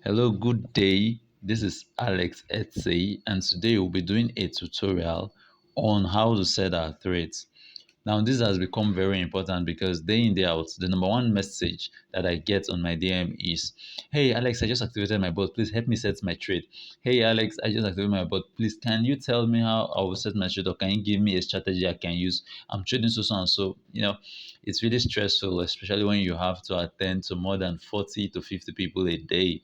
Hello, good day. This is Alex Etsy, and today we'll be doing a tutorial on how to set our threads. Now, this has become very important because day in, day out, the number one message that I get on my DM is, "Hey, Alex, I just activated my bot. Please help me set my trade. Hey, Alex, I just activated my bot. Please, can you tell me how I will set my trade or can you give me a strategy I can use? I'm trading so and so. It's really stressful, especially when you have to attend to more than 40 to 50 people a day.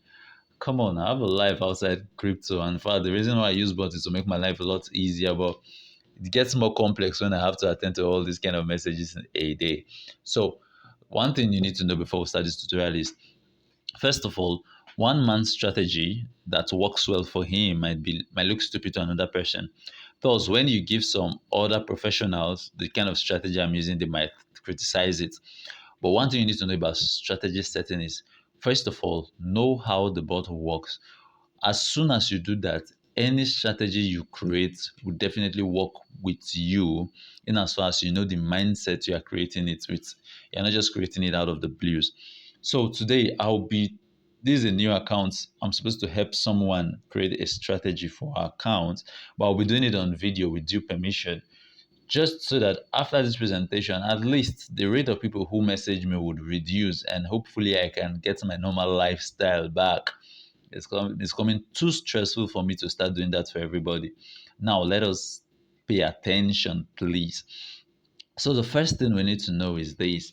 Come on, I have a life outside crypto. And in fact, the reason why I use bots is to make my life a lot easier, but it gets more complex when I have to attend to all these kind of messages in a day. So, one thing you need to know before we start this tutorial is first of all, one man's strategy that works well for him might look stupid to another person. Thus, when you give some other professionals the kind of strategy I'm using, they might criticize it. But one thing you need to know about strategy setting is first of all, know how the bot works. As soon as you do that, any strategy you create will definitely work with you in as far as you know the mindset you are creating it with. You're not just creating it out of the blues. So today this is a new account. I'm supposed to help someone create a strategy for our account, but I'll be doing it on video with due permission just so that after this presentation, at least the rate of people who message me would reduce and hopefully I can get my normal lifestyle back. It's coming too stressful for me to start doing that for everybody. Now, let us pay attention, please. So, the first thing we need to know is this: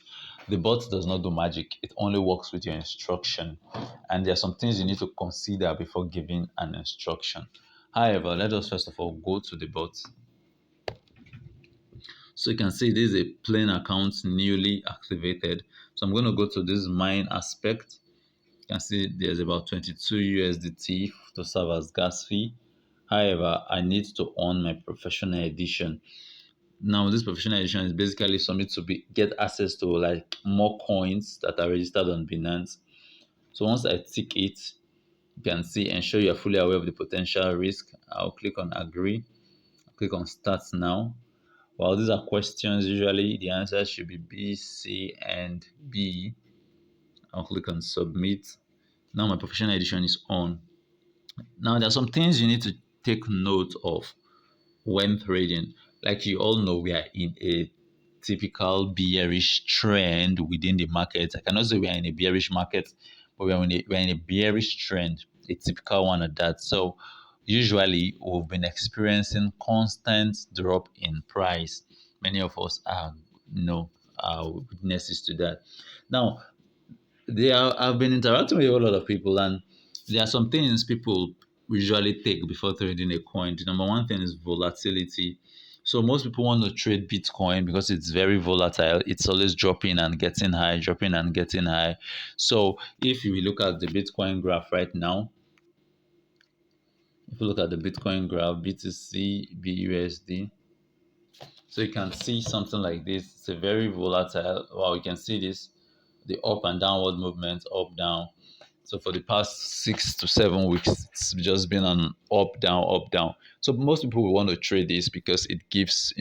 the bot does not do magic, it only works with your instruction. And there are some things you need to consider before giving an instruction. However, let us first of all go to the bot. So you can see this is a plain account newly activated. So I'm going to go to this mine aspect. You can see there's about 22 USDT to serve as gas fee. However, I need to own my professional edition. Now, this professional edition is basically for me to get access to like more coins that are registered on Binance. So once I tick it, you can see ensure you are fully aware of the potential risk. I'll click on agree, click on start now. Well, these are questions. Usually, the answer should be B, C, and B. I'll click on submit. Now my professional edition is on. Now there are some things you need to take note of when trading. Like you all know, we are in a typical bearish trend within the market. I cannot say we are in a bearish market, but we're in a bearish trend, a typical one of that. So usually we've been experiencing constant drop in price. Many of us are witnesses to that. Now I've been interacting with a whole lot of people, and there are some things people usually take before trading a coin. The number one thing is volatility. So most people want to trade Bitcoin because it's very volatile. It's always dropping and getting high, dropping and getting high. So if you look at the Bitcoin graph right now, if you look at the Bitcoin graph, BTC, BUSD, so you can see something like this. It's a very volatile. Wow, you can see this, the up and downward movement, up, down. So for the past 6 to 7 weeks, it's just been an up, down, up, down. So most people will want to trade this because it gives,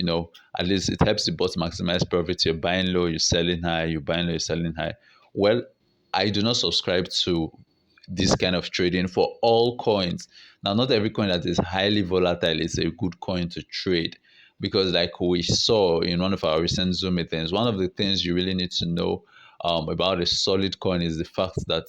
at least it helps the bot maximize profit. You're buying low, you're selling high, you're buying low, you're selling high. Well, I do not subscribe to this kind of trading for all coins. Now, not every coin that is highly volatile is a good coin to trade because, like we saw in one of our recent Zoom meetings, one of the things you really need to know about a solid coin is the fact that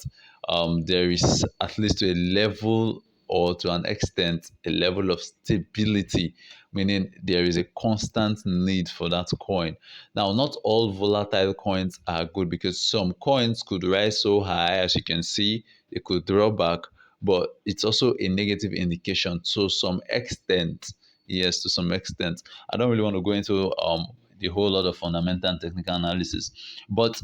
there is at least to a level or to an extent a level of stability, meaning there is a constant need for that coin. Now, not all volatile coins are good because some coins could rise so high, as you can see, it could drop back, but it's also a negative indication to some extent. Yes, to some extent. I don't really want to go into the whole lot of fundamental and technical analysis, but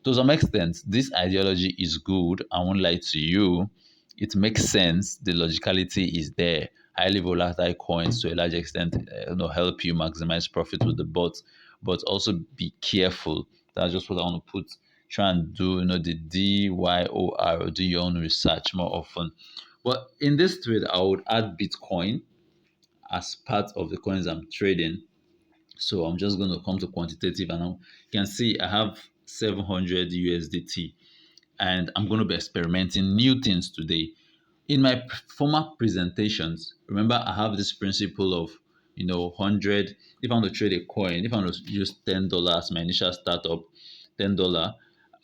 to some extent, this ideology is good. I won't lie to you. It makes sense. The logicality is there. Highly volatile coins to a large extent help you maximize profit with the bot, but also be careful. That's just what I want to put. Try and do the DYOR or do your own research more often. But in this trade, I would add Bitcoin as part of the coins I'm trading. So I'm just going to come to quantitative, and now you can see I have 700 USDT. and I'm going to be experimenting new things today. In my former presentations, remember I have this principle of 100. If I want to trade a coin, if I want to use $10 as my initial startup, $10,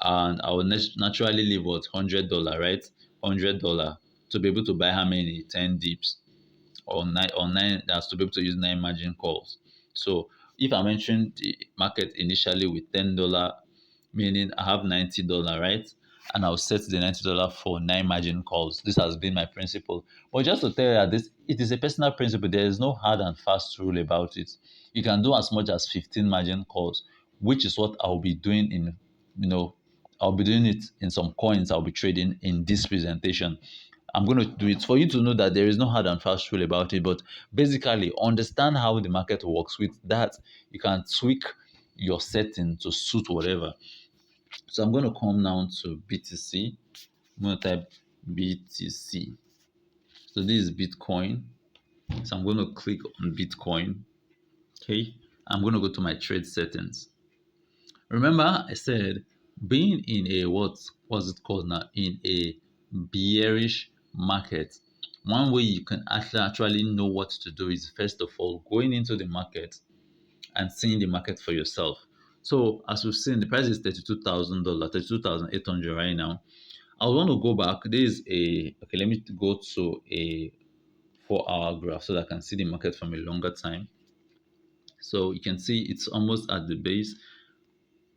and I will naturally leave what $100, right? $100 to be able to buy how many 10 dips or nine that's to be able to use nine margin calls. So if I'm entering the market initially with $10, meaning I have $90, right? And I'll set the $90 for nine margin calls. This has been my principle. But just to tell you that this it is a personal principle, there is no hard and fast rule about it. You can do as much as 15 margin calls, which is what I'll be doing in you know I'll be doing it in some coins I'll be trading in this presentation. I'm going to do it for you to know that there is no hard and fast rule about it, but basically understand how the market works. With that, you can tweak your setting to suit whatever. So I'm going to come down to BTC. I'm going to type BTC. So this is Bitcoin. So I'm going to click on Bitcoin. Okay. I'm going to go to my trade settings. Remember, I said being in a what's it called now? In a bearish market. One way you can actually know what to do is first of all going into the market and seeing the market for yourself. So as we've seen, the price is $32,000, 32,800 right now. I want to go back. There is a okay. Let me go to a 4-hour graph so that I can see the market from a longer time. So you can see it's almost at the base.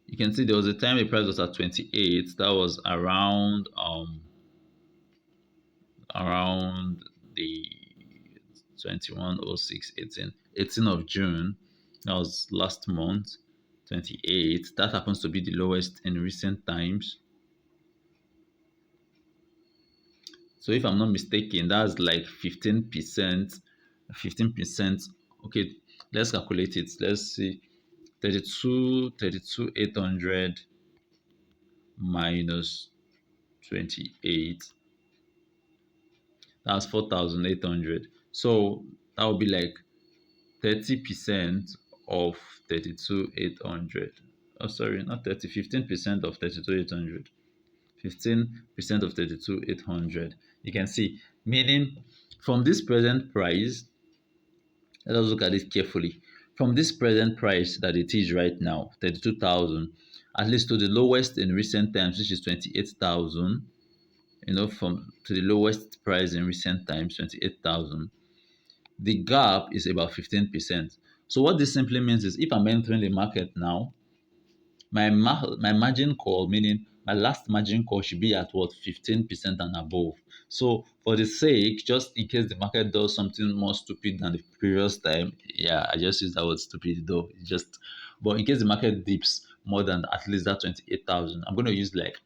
You can see there was a time the price was at 28. That was around the 2106 18 of June. That was last month. 28. That happens to be the lowest in recent times. So if I'm not mistaken, that's like 15%. 15%. Okay, let's calculate it. Let's see. 32,800 minus 28. That's 4,800. So that would be like 30% of 32,800. Oh, sorry, not 30, 15% of 32,800. 15% of 32,800. You can see, meaning from this present price, let us look at it carefully. From this present price that it is right now, 32,000, at least to the lowest in recent times, which is 28,000, from to the lowest price in recent times, 28,000, the gap is about 15%. So what this simply means is if I'm entering the market now, my margin call, meaning my last margin call, should be at what 15% and above. So for the sake, just in case the market does something more stupid than the previous time, yeah, I just use that word stupid though. But in case the market dips more than at least that 28,000, I'm going to use like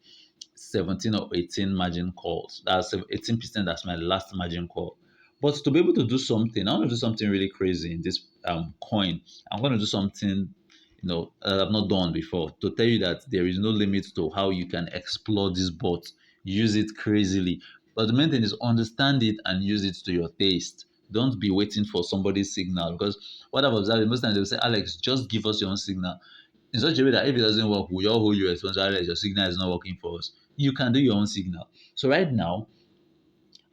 17 or 18 margin calls. That's 18%. That's my last margin call. But to be able to do something, I want to do something really crazy in this coin. I'm going to do something that I've not done before to tell you that there is no limit to how you can explore this bot, use it crazily. But the main thing is understand it and use it to your taste. Don't be waiting for somebody's signal, because what I've observed most times they'll say, Alex, just give us your own signal. In such a way that if it doesn't work, we all hold you responsible. Alex, your signal is not working for us. You can do your own signal. So right now,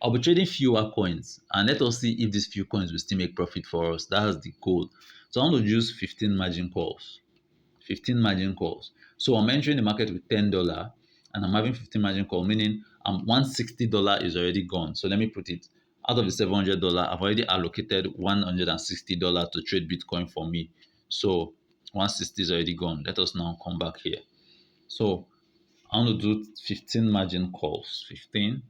I'll be trading fewer coins, and let us see if these few coins will still make profit for us. That's the goal. So I want to use 15 margin calls. 15 margin calls. So I'm entering the market with $10 and I'm having 15 margin call, meaning $160 is already gone. So let me put it out of the $700, I've already allocated $160 to trade Bitcoin for me. So 160 is already gone. Let us now come back here. So I want to do 15 margin calls. 15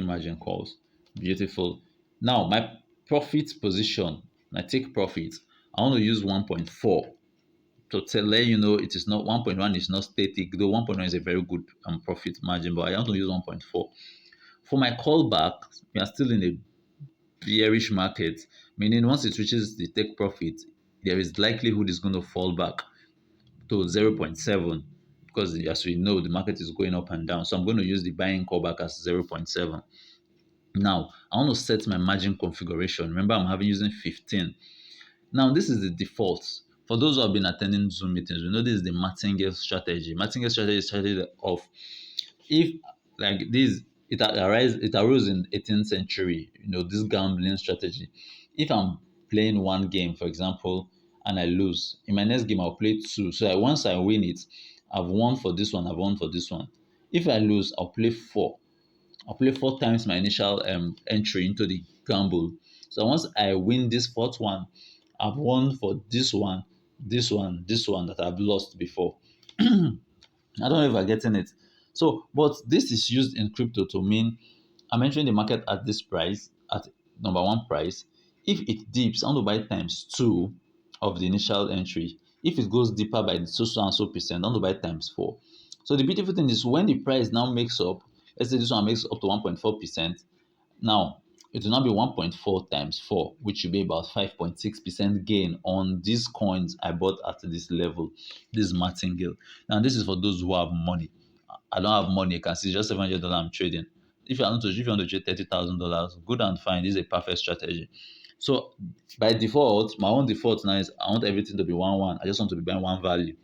margin calls. Beautiful. Now my profit position, my take profit, I want to use 1.4 to let you know it is not 1.1 is not static, though 1.1 is a very good profit margin, but I want to use 1.4. For my callback, we are still in a bearish market, meaning once it reaches the take profit, there is likelihood it's going to fall back to 0.7 because as we know, the market is going up and down. So I'm going to use the buying callback as 0.7. Now, I want to set my margin configuration. Remember, I'm having using 15. Now, this is the default. For those who have been attending Zoom meetings, we know this is the martingale strategy. Martingale strategy is strategy of If like this, it arose in 18th century, this gambling strategy. If I'm playing one game, for example, and I lose, in my next game I'll play two. So once I win it, I've won for this one, I've won for this one. If I lose, I'll play four. I'll play four times my initial entry into the gamble. So once I win this fourth one, I've won for this one, this one, this one that I've lost before. I don't know if I'm getting it. So, but this is used in crypto to mean I'm entering the market at this price, at number one price. If it dips, I want to buy times two of the initial entry. If it goes deeper by so and so percent, I want to buy times four. So the beautiful thing is when the price now makes up, let's say this one makes up to 1.4%. Now, it will now be 1.4 times 4, which should be about 5.6% gain on these coins I bought at this level, this martingale. Now, this is for those who have money. I don't have money. You can see just $700 I'm trading. If you want to trade $30,000, good and fine. This is a perfect strategy. So by default, my own default now is I want everything to be 1-1. I just want to be buying one value.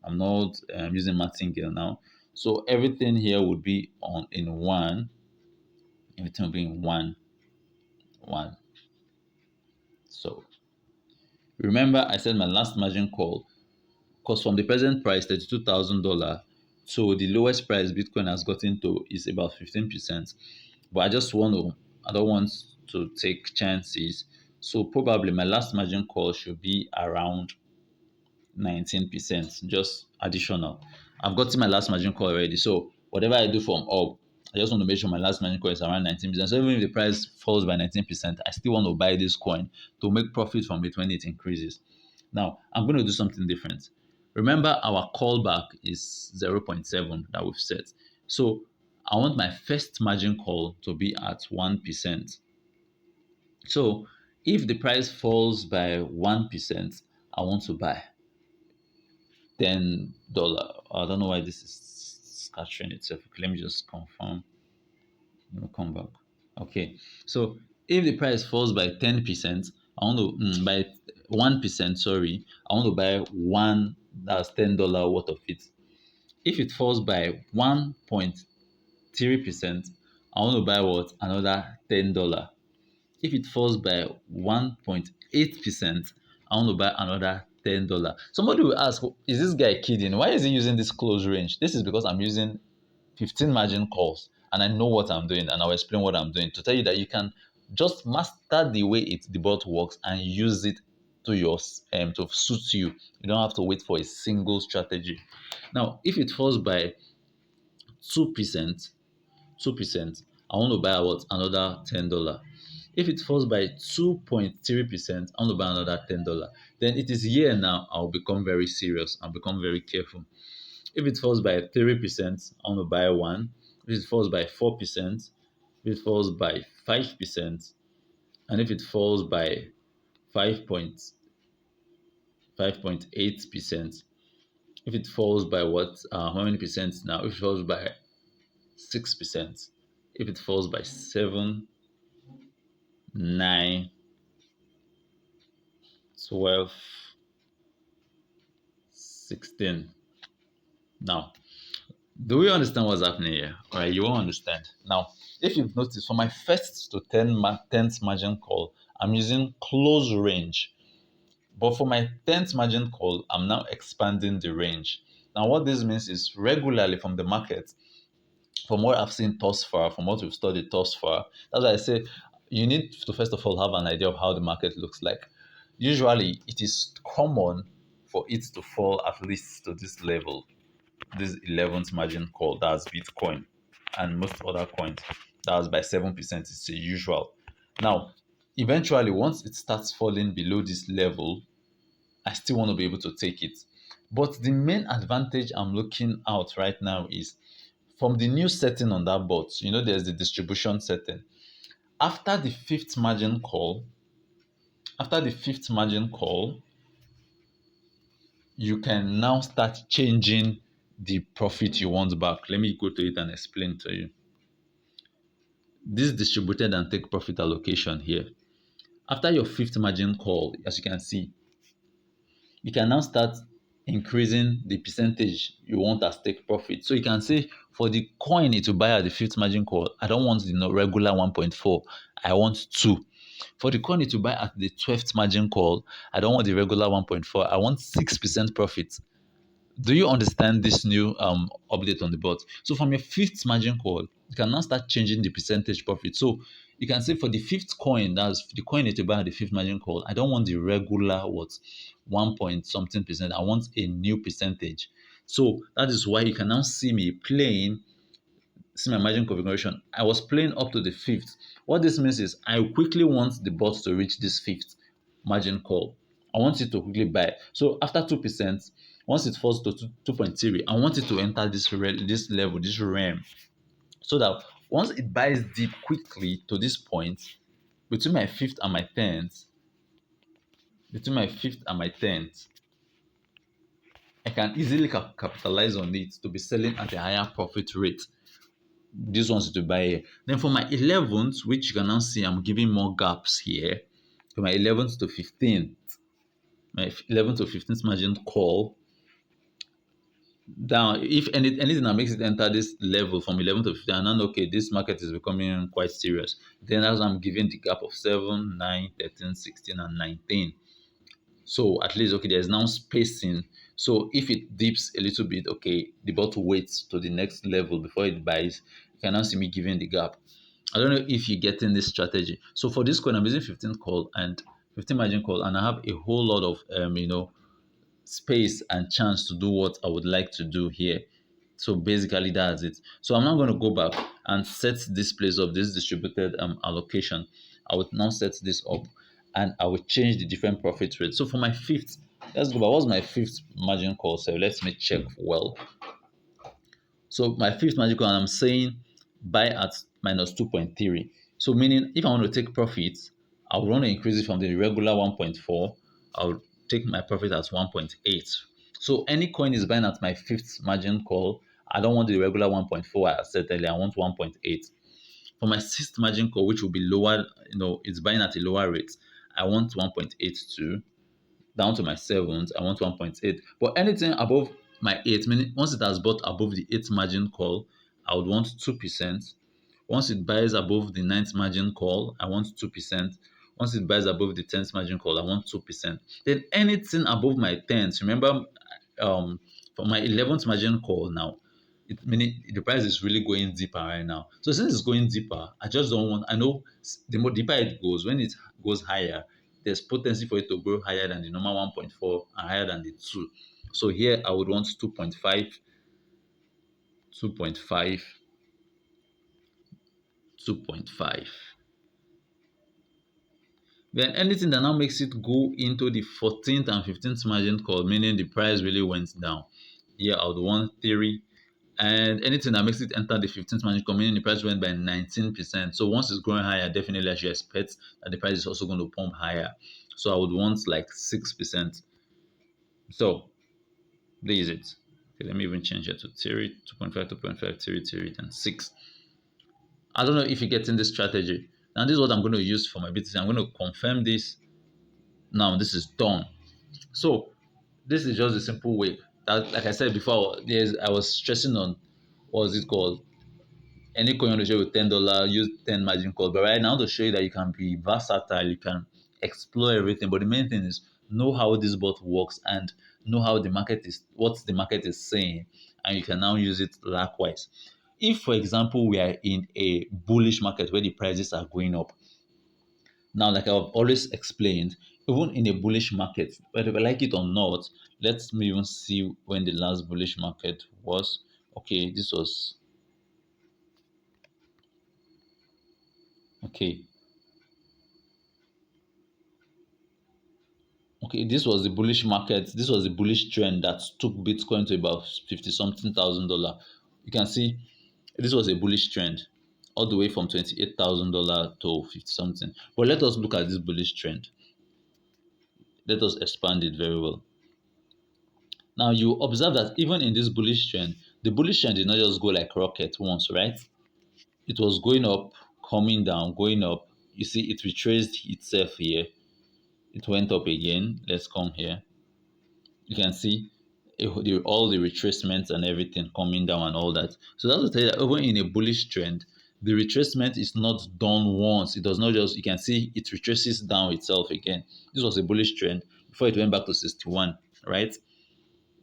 I'm not using martingale now. So everything here would be on in one. Everything will be in one. So remember I said my last margin call, because from the present price $32,000 to the lowest price Bitcoin has gotten to is about 15%. But I don't want to take chances. So probably my last margin call should be around 19%, just additional. I've gotten my last margin call already. So whatever I do from up, I just want to make sure my last margin call is around 19%. So even if the price falls by 19%, I still want to buy this coin to make profit from it when it increases. Now, I'm going to do something different. Remember, our callback is 0.7 that we've set. So I want my first margin call to be at 1%. So if the price falls by 1%, I want to buy $10. I don't know why this is scattering itself. Okay, let me just confirm. Let me come back. Okay, so if the price falls by 10%, I want to by 1%. Sorry, I want to buy one that's $10 worth of it. If it falls by 1.3%, I want to buy what another $10. If it falls by 1.8%, I want to buy another $10. Somebody will ask, is this guy kidding? Why is he using this close range? This is because I'm using 15 margin calls and I know what I'm doing, and I'll explain what I'm doing to tell you that you can just master the way the bot works and use it to suit you. You don't have to wait for a single strategy. Now, if it falls by 2%, 2%, I want to buy about another $10. If it falls by 2.3%, I want to buy another $10. Then it is here now I'll become very serious and become very careful. If it falls by 3%, I want to buy one. If it falls by 4%, if it falls by 5%, and if it falls by 5.8%, if it falls by how many percent now? If it falls by 6%, if it falls by 7, 9, 12, 16. Now, do we understand what's happening here? All right, you won't understand. Now, if you've noticed, for my first to 10th margin call, I'm using close range. But for my 10th margin call, I'm now expanding the range. Now, what this means is regularly from the market, from what I've seen thus far, from what we've studied thus far, that's why I say you need to first of all have an idea of how the market looks like. Usually, it is common for it to fall at least to this level, this 11th margin call, that's Bitcoin and most other coins, that's by 7%. It's a usual. Now, eventually, once it starts falling below this level, I still want to be able to take it. But the main advantage I'm looking out right now is from the new setting on that bot. There's the distribution setting. After the fifth margin call, after the fifth margin call, you can now start changing the profit you want back. Let me go to it and explain to you. This distributed and take profit allocation here. After your fifth margin call, as you can see, you can now start increasing the percentage you want as take profit. So you can say for the coin it will buy at the fifth margin call, I don't want the regular 1.4, I want 2. For the coin it will buy at the 12th margin call, I don't want the regular 1.4, I want 6% profit. Do you understand this new update on the bot? So from your fifth margin call, you can now start changing the percentage profit. So you can say for the fifth coin, that's the coin that you buy at the fifth margin call, I don't want the regular what 1 point something percent. I want a new percentage. So that is why you can now see me playing. See my margin configuration. I was playing up to the fifth. What this means is I quickly want the bot to reach this fifth margin call. I want it to quickly buy. So after 2%, once it falls to 2.3, I want it to enter this level, this realm, so that once it buys deep quickly to this point, between my fifth and my tenth, between my fifth and my tenth, I can easily capitalize on it to be selling at a higher profit rate. This one's to buy here. Then for my 11th, which you can now see, I'm giving more gaps here. For my 11th to 15th, my 11th to 15th margin call, down, if anything that makes it enter this level from 11 to 15, and then okay, this market is becoming quite serious, then as I'm giving the gap of 7, 9, 13, 16, and 19. So at least okay, there's now spacing. So if it dips a little bit, okay, the bot waits to the next level before it buys. You can now see me giving the gap. I don't know if you're getting this strategy. So for this coin, I'm using 15 call and 15 margin call, and I have a whole lot of space and chance to do what I would like to do here. So basically that's it. So I'm now going to go back and set this place up, this distributed allocation. I would now set this up and I will change the different profit rates. So for my fifth, let's go back. What's my fifth margin call? So let me check well. So my fifth margin call, and I'm saying buy at minus 2.3. So meaning if I want to take profits, I would want to increase it from the regular 1.4. I would take my profit at 1.8. So any coin is buying at my fifth margin call. I don't want the regular 1.4 I said earlier. I want 1.8. For my sixth margin call, which will be lower, it's buying at a lower rate. I want 1.82. Down to my seventh, I want 1.8. But anything above my eighth, meaning once it has bought above the eighth margin call, I would want 2%. Once it buys above the ninth margin call, I want 2%. Once it buys above the 10th margin call, I want 2%. Then anything above my 10th, remember, for my 11th margin call now, meaning the price is really going deeper right now. So since it's going deeper, I just don't want, I know the more deeper it goes, when it goes higher, there's potency for it to go higher than the normal 1.4 and higher than the 2. So here I would want 2.5, 2.5, 2.5. Then anything that now makes it go into the 14th and 15th margin call, meaning the price really went down. Here I would want 3. And anything that makes it enter the 15th margin call, meaning the price went by 19%. So once it's growing higher, definitely I should expect that the price is also going to pump higher. So I would want like 6%. So there is it. Okay, let me even change it to theory 2.5, 2.5, theory, and 6. I don't know if you're getting this strategy. Now, this is what I'm going to use for my BTC. I'm going to confirm this. Now, this is done. So, this is just a simple way. That, like I said before, I was stressing on what was it called? Any coin on the share with $10, use 10 margin call. But right now, to show you that you can be versatile, you can explore everything. But the main thing is know how this bot works and know how the market is, what the market is saying, and you can now use it likewise. If, for example, we are in a bullish market where the prices are going up, now, like I've always explained, even in a bullish market, whether we like it or not, let's even see when the last bullish market was. Okay, this was okay. Okay, this was the bullish market. This was the bullish trend that took Bitcoin to about 50 something thousand dollar. You can see this was a bullish trend all the way from $28,000 to 50 something. But let us look at this bullish trend. Let us expand it very well. Now you observe that even in this bullish trend, the bullish trend did not just go like rocket once, right? It was going up, coming down, going up. You see, it retraced itself here. It went up again. Let's come here. You can see all the retracements and everything coming down and all that. So that's to tell you that even in a bullish trend, the retracement is not done once. It does not just, you can see it retraces down itself again. This was a bullish trend before it went back to 61, right?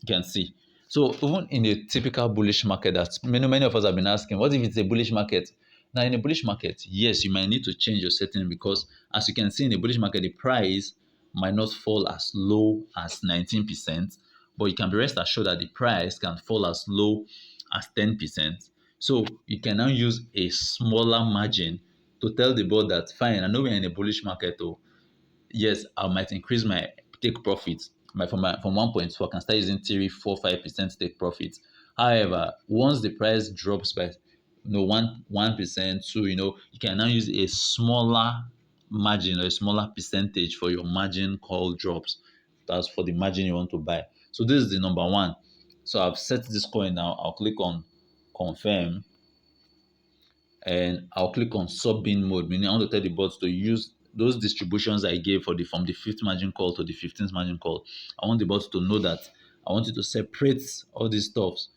You can see. So even in a typical bullish market that many of us have been asking, what if it's a bullish market? Now in a bullish market, yes, you might need to change your setting because as you can see in a bullish market, the price might not fall as low as 19%, but you can be rest assured that the price can fall as low as 10%. So you can now use a smaller margin to tell the board that fine, I know we're in a bullish market, oh, yes, I might increase my take profit from 1.2. I can start using 3, 4, 5% take profit. However, once the price drops by 1%, so you can now use a smaller margin or a smaller percentage for your margin call drops. That's for the margin you want to buy. So this is the number one. So I've set this coin now. I'll click on confirm and I'll click on sub bin mode, meaning I want to tell the bot to use those distributions I gave for the from the fifth margin call to the 15th margin call. I want the bot to know that I want it to separate all these stuffs.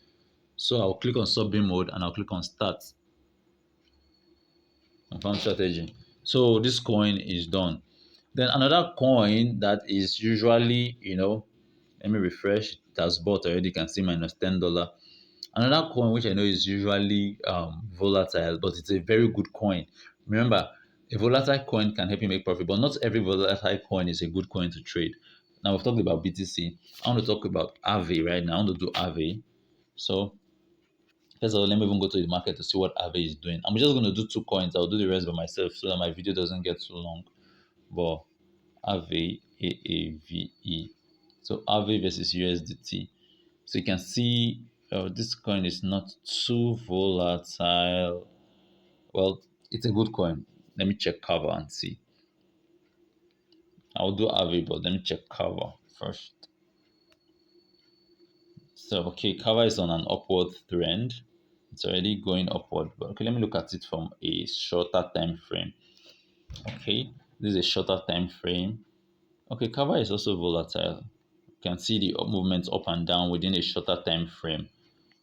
So I'll click on sub bin mode and I'll click on start confirm strategy. So this coin is done. Then another coin that is usually, let me refresh. It has bought already. You can see -$10. Another coin which I know is usually volatile, but it's a very good coin. Remember, a volatile coin can help you make profit, but not every volatile coin is a good coin to trade. Now we've talked about BTC. I want to talk about AVE right now. I want to do AVE. So first of all, let me even go to the market to see what AVE is doing. I'm just going to do two coins. I'll do the rest by myself so that my video doesn't get too long. But AVE, AAVE. So AVE versus USDT. So you can see this coin is not too volatile. Well, it's a good coin. Let me check cover and see. I'll do AVE, but let me check cover first. So, okay, cover is on an upward trend. It's already going upward. But okay, let me look at it from a shorter time frame. Okay, this is a shorter time frame. Okay, cover is also volatile. You can see the movements up and down within a shorter time frame.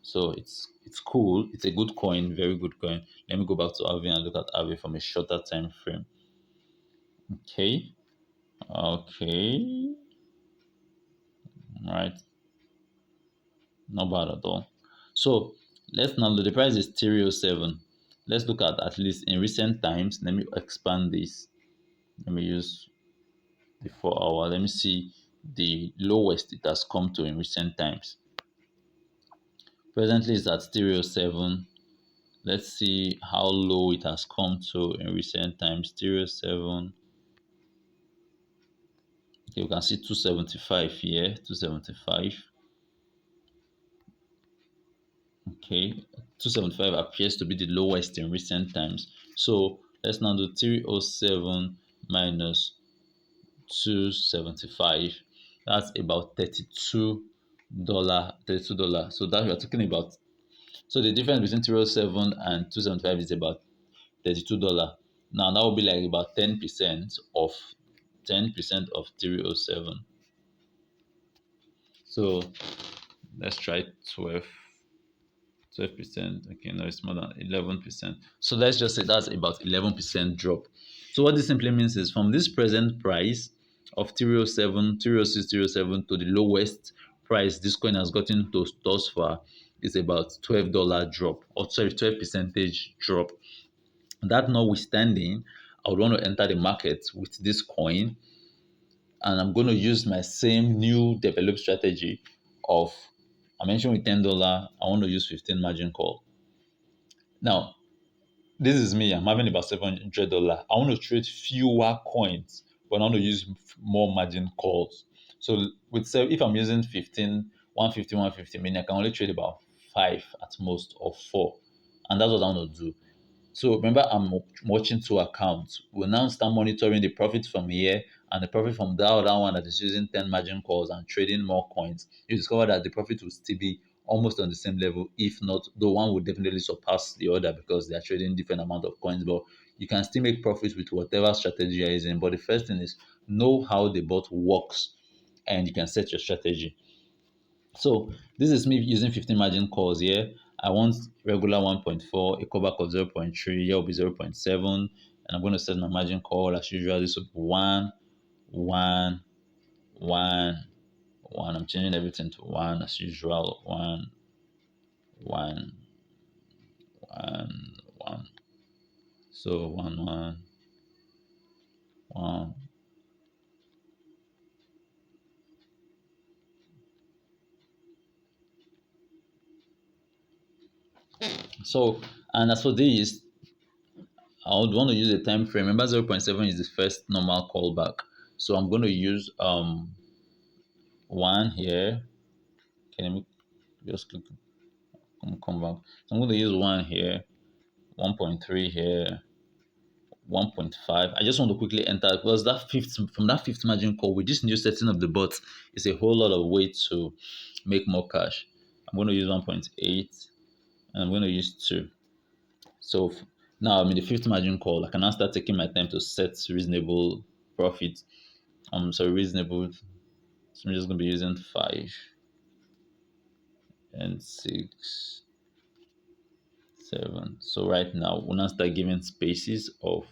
So it's cool. It's a good coin, very good coin. Let me go back to AVE and look at AVE from a shorter time frame. Okay. Okay. All right. Not bad at all. So let's now look. The price is 307. Let's look at least in recent times. Let me expand this. Let me use the 4 hour. Let me see the lowest it has come to in recent times. Presently it's at 307. Let's see how low it has come to in recent times. 307. Okay, you can see 275 here, 275. Okay, 275 appears to be the lowest in recent times. So let's now do 307 minus 275. That's about $32. $32. So that we're talking about. So the difference between 307 and 275 is about $32. Now that will be like about 10% of 307. So let's try 12%. Okay, no, it's more than 11%. So let's just say that's about 11% drop. So what this simply means is from this present price of 307, 306, 307 to the lowest price this coin has gotten to thus far is about $12 drop, or sorry, 12 percentage drop. That notwithstanding, I would want to enter the market with this coin, and I'm going to use my same new developed strategy of, I mentioned with $10, I want to use 15 margin call. Now, this is me. I'm having about $700. I want to trade fewer coins, but I want to use more margin calls. So if I'm using 15, 150, 150, meaning I can only trade about 5 at most or 4. And that's what I want to do. So remember, I'm watching two accounts. We'll now start monitoring the profit from here and the profit from that other one that is using 10 margin calls and trading more coins. You discover that the profit will still be almost on the same level, if not, though one would definitely surpass the other because they are trading different amount of coins. But you can still make profits with whatever strategy you're using. But the first thing is know how the bot works and you can set your strategy. So this is me using 15 margin calls here. I want regular 1.4, a callback of 0.3, here will be 0.7, and I'm going to set my margin call as usual. This will be 1, 1, 1, 1. I'm changing everything to 1 as usual. 1, 1, 1, 1. So 1, 1, 1. So, and as for this, I would want to use a time frame. Remember, 0.7 is the first normal callback. So I'm going to use 1 here. Okay, let me just click come back. So I'm going to use 1 here, 1.3 here, 1.5. I just want to quickly enter because that fifth from that fifth margin call with this new setting of the bot is a whole lot of way to make more cash. I'm going to use 1.8 and I'm going to use 2. So now I'm in the fifth margin call. I can now start taking my time to set reasonable profit. So reasonable. So I'm just going to be using 5 and 6, 7. So right now we'll now start giving spaces of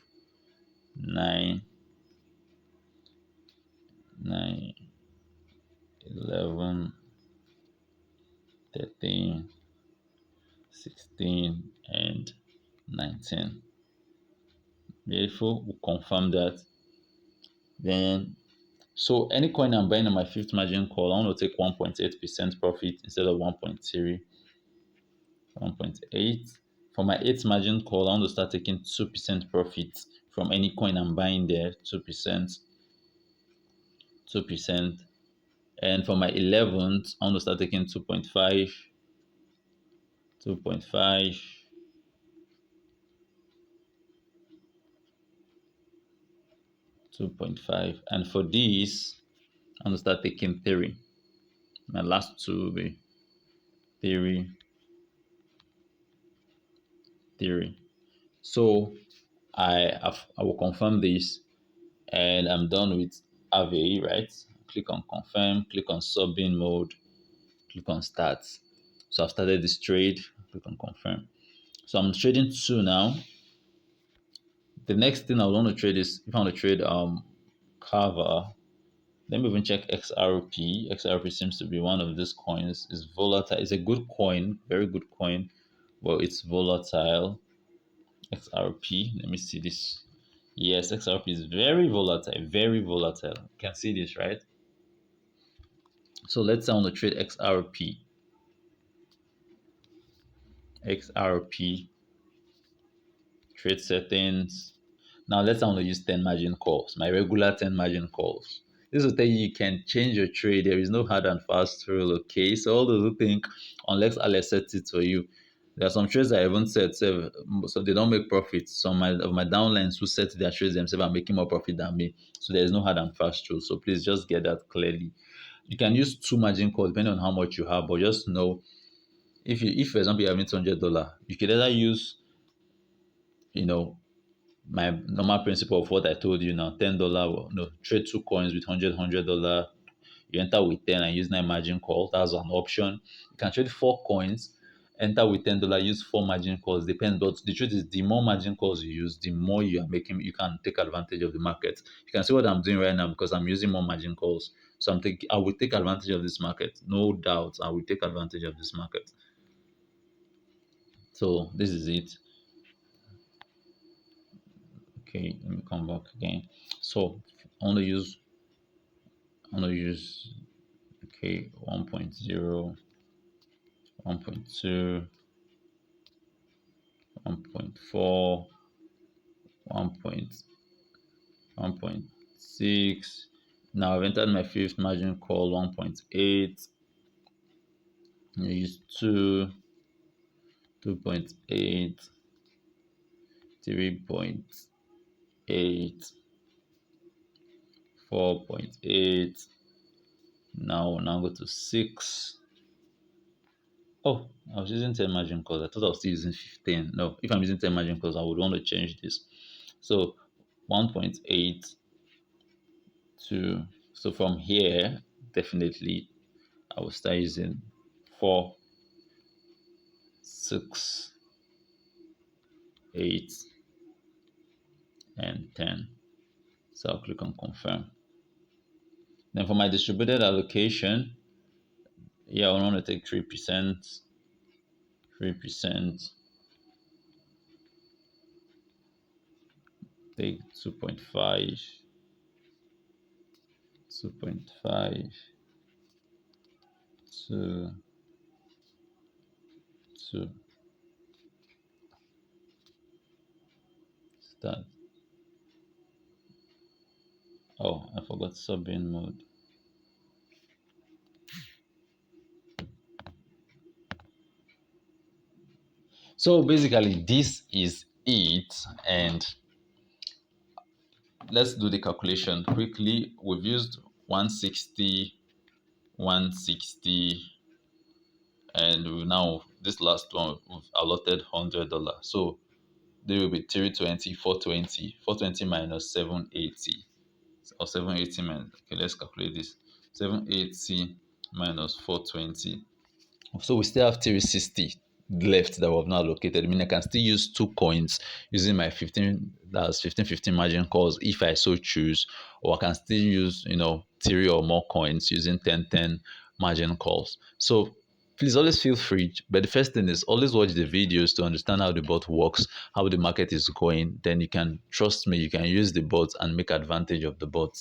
9, 9, 11, 13, 16, and 19. Beautiful. We'll confirm that. Then, so any coin I'm buying on my fifth margin call, I want to take 1.8% profit instead of 1.3, 1.8. For my eighth margin call, I want to start taking 2% profit from any coin I'm buying there, 2%, 2%. And for my 11th, I want to start taking 2.5, 2.5, 2.5. And for this, I'm going to start taking 3. My last two will be 3, 3. So I will confirm this and I'm done with AVE, right? Click on confirm, click on sub-in mode, click on start. So I've started this trade, click on confirm. So I'm trading 2 now. The next thing I want to trade is if I want to trade Kava. Let me even check XRP. XRP seems to be one of these coins. It's volatile. It's a good coin, very good coin, but it's volatile. XRP. Let me see this. Yes, XRP is very volatile, very volatile. You can see this, right? So let's say I want to trade XRP. XRP, trade settings. Now let's say I want to use 10 margin calls, my regular 10 margin calls. This will tell you you can change your trade. There is no hard and fast rule, okay? So all those who think unless Alex sets it for you, there are some trades I haven't set, so they don't make profits. Some of my downlines who set their trades themselves are making more profit than me. So there is no hard and fast rule. So please just get that clearly. You can use 2 margin calls depending on how much you have, but just know if for example you're having $200, you could either use, you know, my normal principle of what I told you now, $10, no, trade 2 coins with $100. You enter with 10 and use 9 margin call. That's an option. You can trade 4 coins, enter with $10, use 4 margin calls. Depends, but the truth is, the more margin calls you use, the more you are making. You can take advantage of the market. You can see what I'm doing right now because I'm using more margin calls. So I will take advantage of this market, no doubt. I will take advantage of this market. So this is it. Okay, let me come back again. So I want to use I'm gonna use okay 1.0, 1.2, 1.4, 1.6. Now I've entered my fifth margin call 1.8. I use 2, 2.8, 3.8, 4.8. Now go to 6. Oh, I was using 10 margin calls. I thought I was still using 15. No, if I'm using 10 margin calls, I would want to change this. So 1.8 to, so from here, definitely I will start using 4, 6, 8, and 10. So I'll click on confirm. Then for my distributed allocation, yeah, I want to take 3%, 3%, take 2.5, 2.5, 2, 2, start. Oh, I forgot sub-in mode. So basically, this is it. And let's do the calculation quickly. We've used 160, 160, and we now this last one we've allotted $100. So there will be 320, 420, 420 minus 780, or 780 minus. Okay, let's calculate this. 780 minus 420. So we still have 360 left that we have not allocated. I mean, I can still use 2 coins using my 15 margin calls if I so choose, or I can still use 3 or more coins using 10 margin calls. So please always feel free. But the first thing is always watch the videos to understand how the bot works, how the market is going. Then you can trust me, you can use the bot and make advantage of the bot.